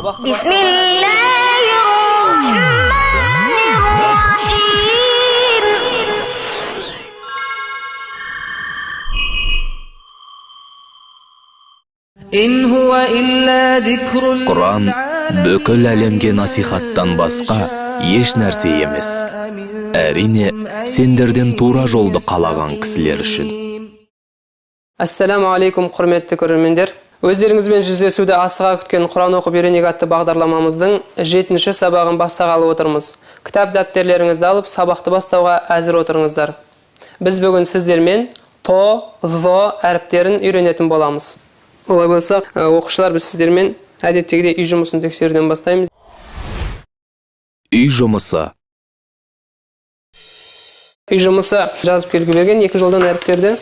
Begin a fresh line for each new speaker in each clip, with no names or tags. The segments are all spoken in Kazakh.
Құран бүкіл әлемге насихаттан басқа еш нәрсе емес. Әрине, сендерден тура жолды қалаған кісілер үшін.
Ассаламу алейкум, құрметті көрермендер. Өздеріңізбен жүздесуді асыға күткен Құран оқып үйренейік атты бағдарламамыздың 7-ші сабағын бастағалы отырмыз. Кітап дәптерлеріңізді алып, сабақты бастауға әзір отырыңыздар. Біз бүгін сіздермен то, зо әріптерін үйренетін боламыз. Олай болса, оқушылар, біз сіздермен әдеттегідей үй жұмысын тексеруден бастаймыз.
Үй жұмысы.
Үй жұмысы жазып белгілеген екі жолдан әріптерді.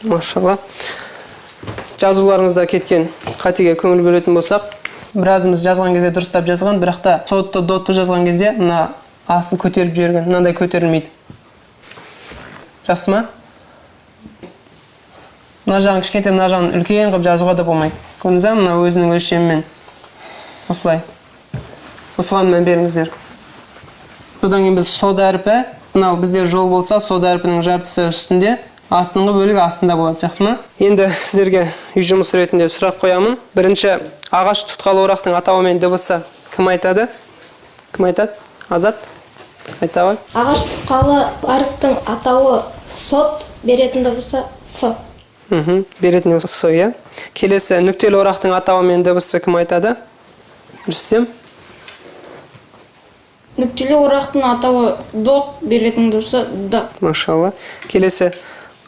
Машалла. Жазуларыңызда кеткен қатеге көңіл бөлетін болсақ, біразымыз жазған кезде дұрыстап жазған, бірақ та сотты, дотты жазған кезде мына астын көтеріп жіберген, мынандай көтерілмейді. Жақсы ма? Мына жағын кішкентай, мына жағын үлкен қылып жазуға да болмайды. Көрдіңіз бе, мына өзінің өлшемімен. Осылай. Осыған мән беріңіздер. Содан кейін біз сода әріпі, мынау бізде жол болса, сода әріпінің жартысы үстінде, астыңғы бөлігі астында болады. Жақсы ма? Енді сіздерге үй жұмысы ретінде сұрақ қоямын. Бірінші, ағаш тұтқалы орақтың атауы мен дыбысы кім айтады? Кім айтады? Азат? Айта ғой.
Ағаш тұтқалы әріптің атауы сот, беретін дыбысы с.
Беретін дыбысы с, иә. Келесі, нүктелі орақтың атауы мен дыбысы кім айтады? Рүстем?
Нүктелі орақтың атауы дот, беретін дыбысы д.
Машалла. Келесі,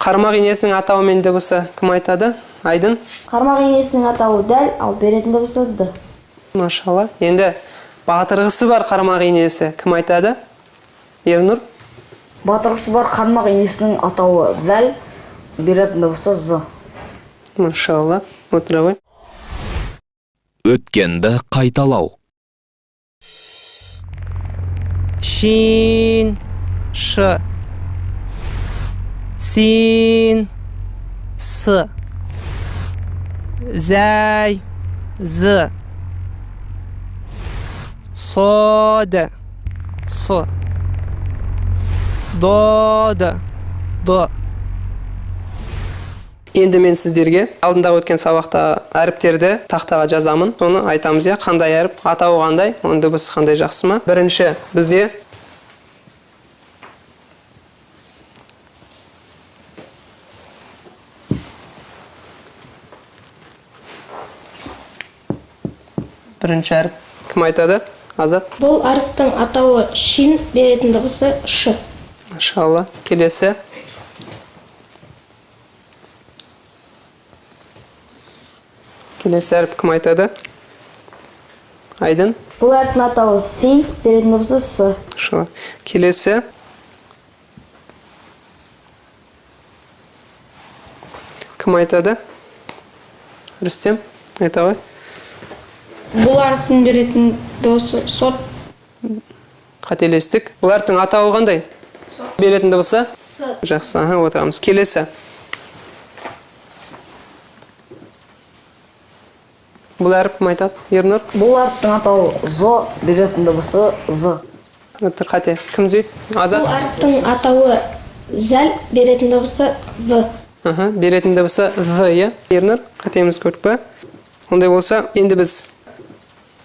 қармақ инесінің атауы мен дыбысы кім айтады? Айдын?
Қармақ инесінің атауы дәл, ал беретін дыбысы д.
Машалла. Енді батырғысы бар қармақ инесі кім айтады? Ернұр?
Батырғысы бар қармақ инесінің атауы дәл, беретін дыбысы з.
Машалла. Отыра ғой.
Өткенді қайталау.
Шин, ш. Син, с. Зәй, з. Сода, с. Дода, д. Енді мен сіздерге алдында өткен сабақта әріптерді тақтаға жазамын. Соны айтамыз, я, қандай әріп, атауы қандай, оның дыбысы қандай, жақсы ма? Бірінші бізде бірінші әріп кім айтады? Азат?
Бұл әріптің атауы шин, беретін дыбысы ш.
Машалла. Келесі. Келесі әріп кім айтады? Айдын?
Бұл әріптің атауы си, беретін дыбысы с.
Машалла. Келесі. Кім айтады? Рүстем? Айта ғой.
Бұл әріптің беретін дыбысы сот.
Қателестік. Бұл әріптің атауы қандай? Беретін дыбысы?
С.
Жақсы, отырамыз. Келесі. Бұл әріп кім айтады? Ернұр?
Бұл әріптің атауы зо, беретін дыбысы з.
Қате. Кім зүйді? Азат?
Бұл әріптің атауы зәл, беретін дыбысы в.
Беретін дыбысы в, е? Ернұр? Қатеміз көрдік пе? Ондай болса, енді біз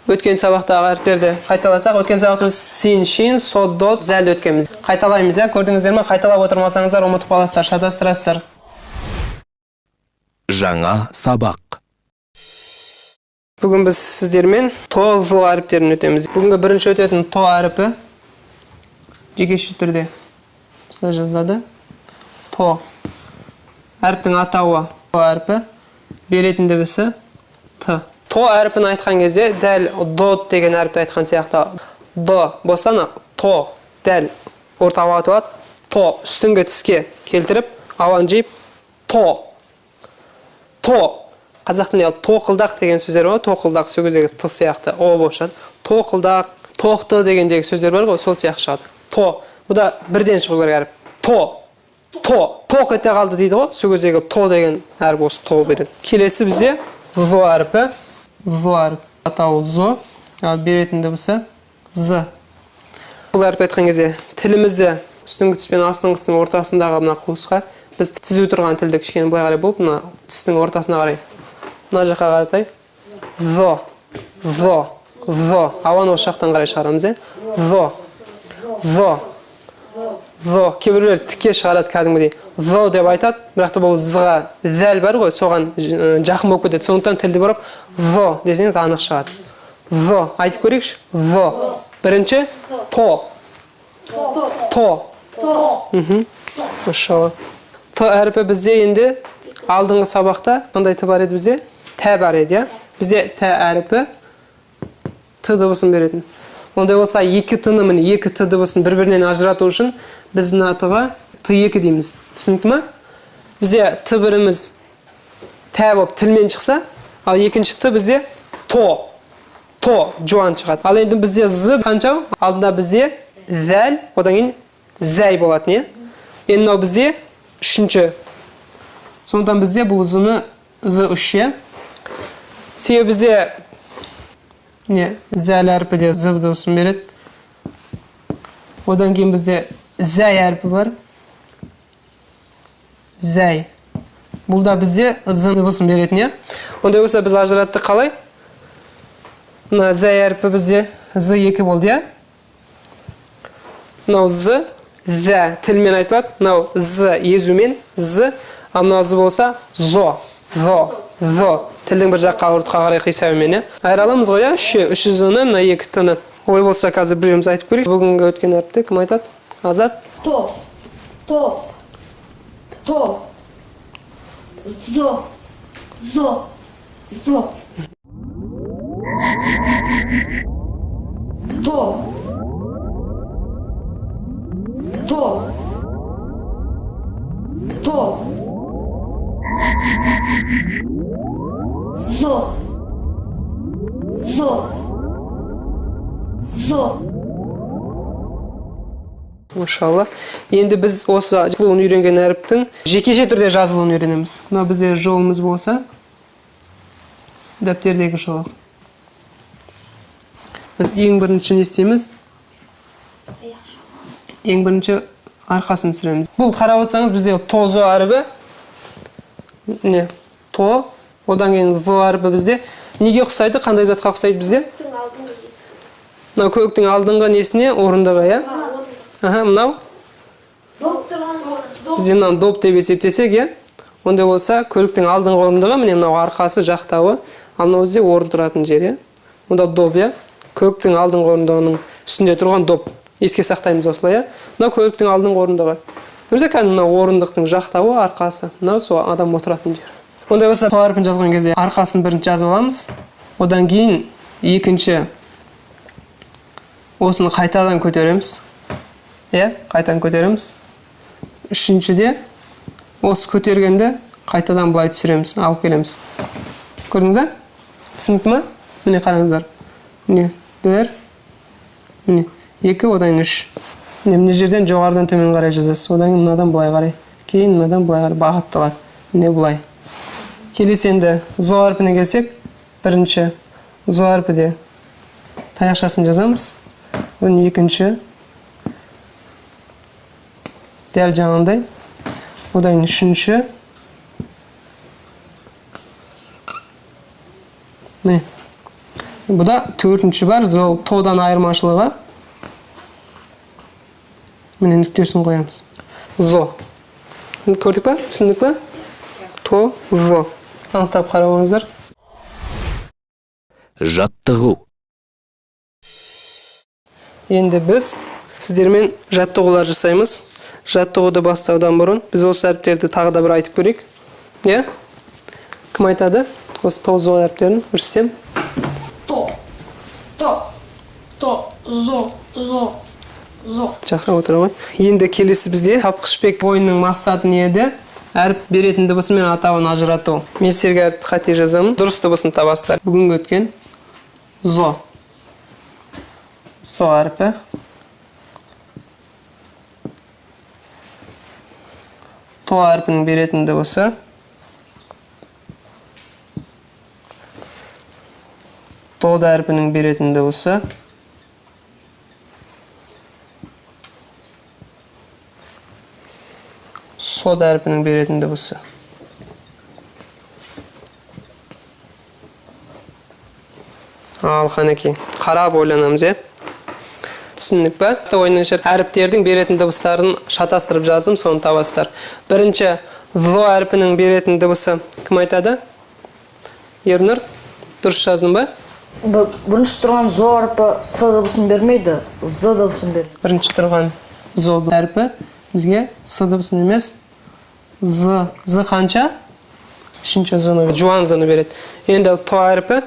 өткен сабақтағы әріптерді қайталасақ, өткен сабақта біз син, шин, сот, дот, зәл өткенбіз. Қайталаймыз, я? Көрдіңіздер ме? Қайталап отырмасаңыздар, ұмытып қаласыздар, шатастырасыздар.
Жаңа сабақ.
Бүгін біз сіздермен то, зо әріптерін өтеміз. Бүгінгі бірінші өтетін то әріпі жекеше түрде осылай жазылады. То. Әріптің атауы то әріпі, беретін дыбысы т. То әріпін айтқан кезде дәл дот деген әріпті айтқан сияқты д болса, то дәл ортаға атылады. То үстіңгі тіске келтіріп, ауаны жиып то. То. Қазақ тілінде тоқылдақ деген сөздер бар, тоқылдақ сөздегі т сияқты о болып шығады. Тоқылдақ, тоқты дегендегі сөздер бар ғой, сол сияқты шығады. То. Бұда бірден шығу керек әріп. То. тоқ ете қалды дейді ғой. Сол кездегі то деген әріп осы то береді. Келесі бізде зо әрпі. Зо әріп. Атауы зо. Ал беретін дыбысы з. Бұл әріп айтқан кезде тілімізде үстіңгі тіс пен астыңғысының ортасындағы мына қуысқа біз түзу тұрған тілді кішкене былай қарай болып, мына тістің ортасына қарай. Мына жаққа қаратай. Зо. Зо. Зо. Ауаны осы жақтан қарай шығарамыз, Зо. Зо. Зо. Кейбіреулер тіке шығарады кәдімгідей. Зо деп айтады, бірақ та бұл зға зәл бар ғой, соған жақын болып кетеді. Сондықтан тілді бұрып зо десеңіз анық шығады. Зо. Айтып көрейікші. Зо. Бірінші то. То. Машалла. Т әріпі бізде енді алдыңғы сабақта қандай т бар еді бізде? Т бар еді, Бізде т әріпі т дыбысын беретін. Ондай болса екі т-ны міне екі т дыбысын бір-бірінен ажырату үшін біз мына т-ға т2 дейміз. Түсінікті ме? Бізде т1-іміз т болып тілмен шықса, ал екінші т бізде то жуан шығады. Ал енді бізде з қанша? Алдында бізде зәл, одан кейін зәй болатын, Енді мынау бізде үшінші. Сондықтан бізде бұл з-ны з3. Себебі бізде зәл әрпі де з дыбысын береді. Одан кейін бізде зәй әрпі бар. Зәй. Бұл да бізде з дыбысын беретін, Ондай болса біз ажыратты қалай? Мына зәй әрпі бізде з2 болды, Мынау з, зә тілмен айтылады. Мынау з езумен, з, а мынау з болса зо. Тілдің бір жаққа ауыртқа қарай қисауымен, Айыраламыз ғой, үш з-ны, мына екі т-ны. Олай болса қазір біреуміз айтып көрейік. Бүгінгі өткен әріпті кім айтады? Азат?
То. Зо. То. Зо.
Машалла. Енді біз осы жазылуын үйренген әріптің жекеше түрде жазылуын үйренеміз. Мына бізде жолымыз болса, дәптердегі жол. Біз ең бірінші не істейміз? Ең бірінші арқасын сүреміз. Бұл қарап отырсаңыз бізде то зо әрібі. То. Одан кейін зо әрібі бізде. Неге ұқсайды? Қандай затқа ұқсайды бізде? Мынау көктің алдыңғы несіне орындығы, Мынау? Бізде мынау доп деп есептесек, Ондай болса, көліктің алдыңғы орындығы, міне мынау арқасы жақтауы, ал мынау бізде орын тұратын жер, Мұнда доп, Көліктің алдыңғы орындығының үстінде тұрған доп. Еске сақтаймыз осылай, Мынау көліктің алдыңғы орындығы. Бізде мынау орындықтың жақтауы, арқасы. Мынау сол адам отыратын жер. Ондай болса, то әрпін жазған кезде арқасын бірінші жазып аламыз. Одан кейін екінші осыны қайтадан көтереміз. Қайтадан көтереміз. Үшіншіде осы көтергенде қайтадан бұлай түсіреміз, алып келеміз. Көрдіңіз, Түсінікті ме? Міне қараңыздар. Міне 1, міне 2, одан 3. Міне жерден жоғарыдан төмен қарай жазасыз. Одан кейін мынадан бұлай қарай. Кейін мынадан бұлай қарай бағытталады. Міне бұлай. Келесі енді зо әрпіне келсек, бірінші зо әрпіде таяқшасын жазамыз. Одан екінші дәл жаңағындай. Одан үшінші. Міне. Бұда төртінші бар, тодан айырмашылығы. Міне нүктесін қоямыз. Зо. Көрдік па? Түсіндік па? То, зо. Анықтап қарауыңыздар.
Жаттығу.
Енді біз сіздермен жаттығулар жасаймыз. Жаттығуды бастаудан бұрын біз осы әріптерді тағы да бір айтып көрейік. Кім айтады? Осы то, зо әріптерін көрсетем.
Зо.
Жақсы отыр ғой. Енді келесі бізде тапқышбек ойынның мақсаты не еді? Әріп беретін дыбысы мен атауын ажырату. Мен сіздерге әріпті қате жазамын. Дұрыс дыбысын табасыздар. Бүгінгі өткен зо. Со әріпі. то әрпінің беретін дыбысы то әрпінің беретін дыбысы со әрпінің беретін дыбысы. Ал қанекей, қарап ойланамыз, түсіндік па? Ойыныңша әріптердің беретін дыбыстарын шатастырып жаздым, соны табасыздар. Бірінші, зо әрпінің беретін дыбысы кім айтады? Ернұр, дұрыс жаздың ба?
Бірінші тұрған зо әрпі с дыбысын бермейді, з дыбысын береді.
Бірінші тұрған зо әрпі бізге с дыбысын емес, з қанша? Үшінші зыны, жуан зыны береді. Енді то әрпі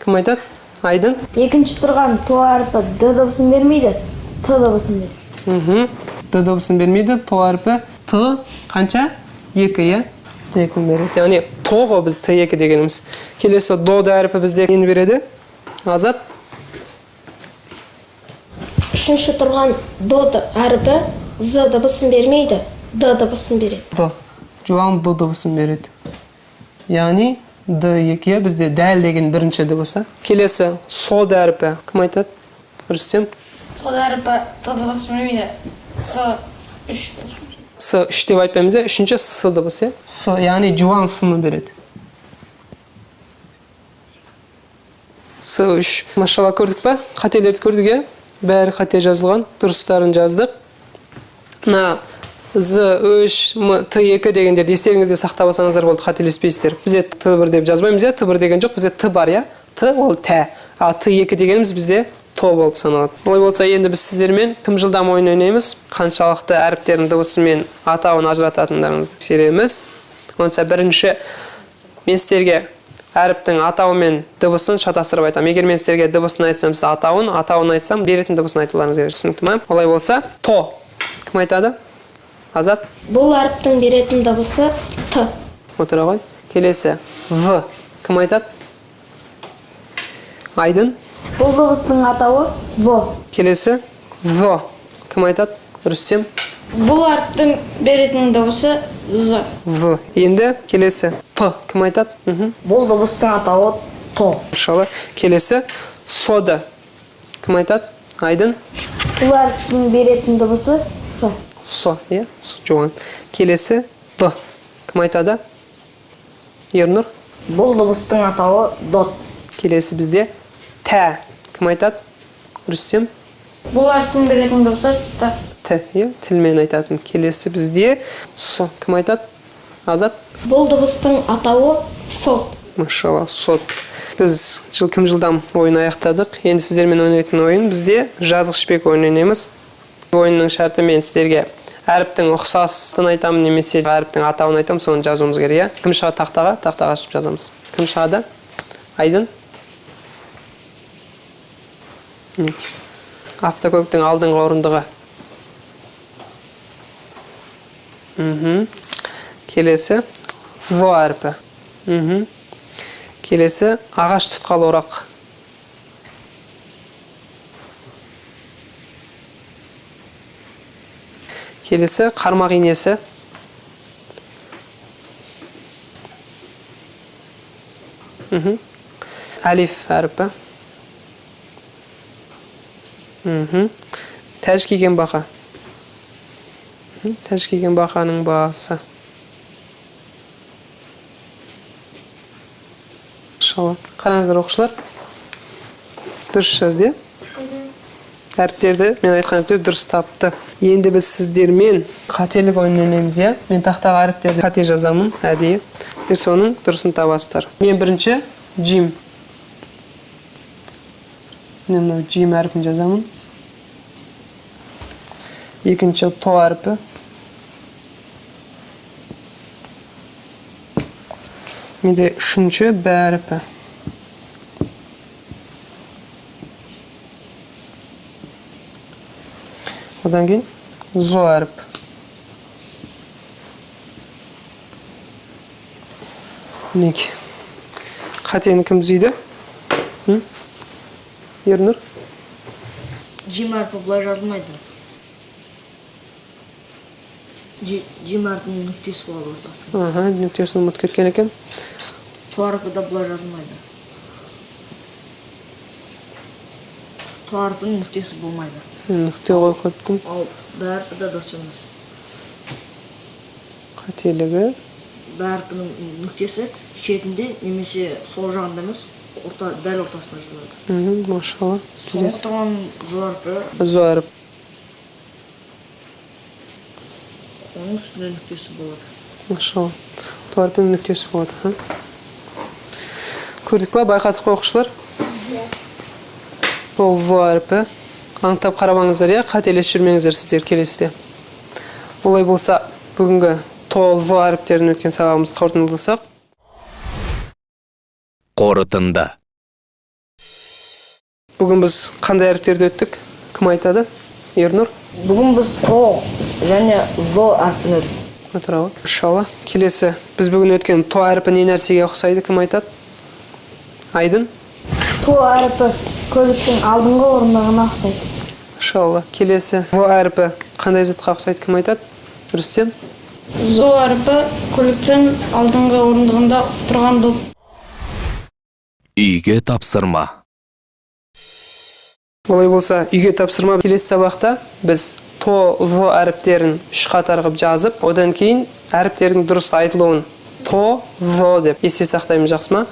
кім айтады? Айдын?
Екінші тұрған то әрпі д дыбысын бермейді, т дыбысын береді.
Д дыбысын бермейді, то әрпі т қанша? 2, е? 2 береді. Яғни тоғы біз т2 дегеніміз. Келесі до әрпі бізде нені береді? Азат?
Үшінші тұрған до әрпі з дыбысын бермейді, д дыбысын береді.
Д. Жуан д дыбысын береді. Яғни D2 бізде дәл деген бірінші дыбысы. Келесі со әрпі кім айтады? Рүстем?
Со әрпі т дыбысын бермейді,
С3 деп айтпаймыз, үшінші с дыбысы. С, яғни жуан сыны береді. С3. Машалла көрдік па? Қателерді көрдік, бәрі қате жазылған, дұрыстарын жаздық. З3, Т2 дегендерді естеріңізде сақтап алсаңыздар болды, қателеспейсіздер. Бізде Т1 деп жазбаймыз, Т1 деген жоқ, бізде Т бар, Т ол Т. А Т2 дегеніміз бізде То болып саналады. Олай болса, енді біз сіздермен кім жылдам ойын ойнаймыз, қаншалықты әріптердің дыбысы мен атауын ажырататындарыңызды тексереміз. Онса бірінші мен сіздерге әріптің атауы мен дыбысын шатастырып айтамын. Егер мен сіздерге дыбысын айтсам, сіз атауын айтсам, беретін дыбысын айтуларыңыз керек. Түсінікті ме? Олай болса, то. Кім айтады? Азат?
Бұл әріптің беретін дыбысы т.
Отыра ғой. Келесі в. Кім айтады? Айдын?
Бұл дыбыстың атауы в.
Келесі в. Кім айтады? Рүстем?
Бұл әріптің беретін дыбысы з.
В. Енді келесі т. Кім айтады?
Бұл дыбыстың атауы то.
Шалы. Келесі сода. Кім айтады? Айдын?
Бұл әріптің беретін дыбысы с.
Со, жуан. Келесі д. Кім айтады? Ернұр?
Бұл дыбыстың атауы дот.
Келесі бізде тә. Кім айтады? Рүстем?
Бұл әріптің беретін дыбысы т.
Т, тілмен айтатын. Келесі бізде со. Кім айтады? Азат?
Бұл дыбыстың атауы сот.
Машалла, сот. Біз кім жылдам ойын аяқтадық. Енді сіздермен ойнайтын ойын бізде жазғыш шпек ойнаймыз. Ойынның шарты мен сіздерге әріптің ұқсасын айтамын, немесе әріптің атауын айтамын, соны жазуымыз керек. Кім шығады тақтаға? Тақтаға ашып жазамыз. Кім шығады? Айдын? Автокөліктің алдыңғы орындығы. Келесі в әрпі. Келесі ағаш тұтқалы орақ. Келесі қармақ инесі. Әлиф әрпі. Тәж киген бақа. Тәж киген бақаның басы. Қараңыздар оқушылар. Дұрыс жазды. Әріптерді, мен айтқан әріптер дұрыс тапты. Енді біз сіздермен қателік ойын ойнаймыз, Мен тақтаға әріптерді қате жазамын, әдейі. Сіздер соның дұрысын табасыздар. Мен бірінші джим. Мен мынау джим әріпін жазамын. Екінші то әріпі. Менде үшінші б әріпі. Одан кейін зо әріп. Мінеки. Қатені кім түзейді? Ернұр?
Джим әрпі бұлай жазылмайды. Жим әрпінің нүктесі болады ортасында.
Нүктесін ұмытып кеткен екен.
То әрпі де бұлай жазылмайды. То әрпінің нүктесі болмайды.
Нүкте қойып қойыптым.
Ал Б әрпі де дұрыс емес.
Қателігі.
Б әрпінің нүктесі шетінде немесе сол жағында емес, дәл ортасында жазылады.
Машалла.
Соңғы тұрған зо әрпі,
Зо әріп.
оның үстінде нүктесі болады.
Машалла. То әрпінің нүктесі болады. Көрдік па? Байқадық па оқушылар? Бұл во әрпі. Аңтап қарамаңыздар, қателесіп жүрмеңіздер сіздер келесіде. Олай болса, бүгінгі то во әріптерін өткен сабағымызды қорытындыласақ.
Қорытынды.
Бүгін біз қандай әріптерді өттік? Кім айтады? Ернұр?
Бүгін біз то және зо әрпін өттік.
Отыралы. Иншалла. Келесі, біз бүгін өткен то әріпі не нәрсеге ұқсайды? Кім айтады? Айдын?
То әріпі көліктің алдыңғы орындығына ұқсайды.
Иншалла. Келесі, во әріпі қандай затқа ұқсайды? Кім айтады? Рүстем?
Зо әрпі көліктің алдыңғы орындығында тұрған доп.
Үйге тапсырма.
Олай болса, үйге тапсырма. Келесі сабақта біз то, во әріптерін 3 қатар қылып жазып, одан кейін әріптердің дұрыс айтылуын то, во деп есте сақтаймыз, жақсы ма?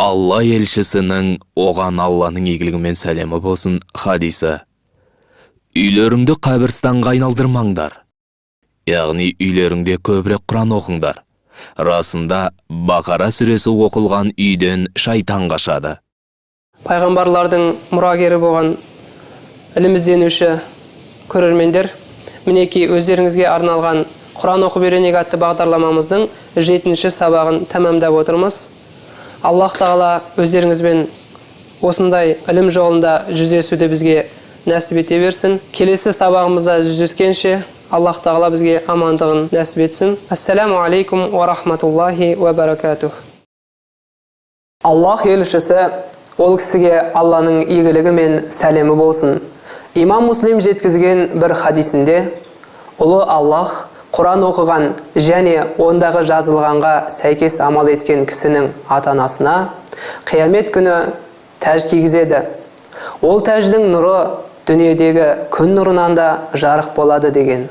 Алла елшісінің оған Алланың игілігімен сәлемі болсын хадисі. Үйлеріңді қабірстанға айналдырмаңдар. Яғни үйлеріңде көбірек Құран оқыңдар. Расында Бақара сүресі оқылған үйден шайтан қашады.
Пайғамбарлардың мұрагері болған ілім ізденуші көрермендер, мінеки өздеріңізге арналған Құран оқып үйренейік атты бағдарламамыздың 7-ші сабағын тәмамдап отырмыз. Аллах тағала өздеріңізбен осындай ілім жолында жүздесуді бізге нәсіп ете берсін. Келесі сабағымызда жүздескенше Аллах тағала бізге амандығын нәсіп етсін. Ассаламу алейкум ва рахматуллахи ва баракатух. Аллах елшісі ол кісіге Алланың игілігі мен сәлемі болсын. Имам Муслим жеткізген бір хадисінде, ұлы Аллах Құран оқыған және ондағы жазылғанға сәйкес амал еткен кісінің ата-анасына қиямет күні тәж кигізеді. Ол тәждің нұры дүниедегі күн нұрынан да жарық болады деген.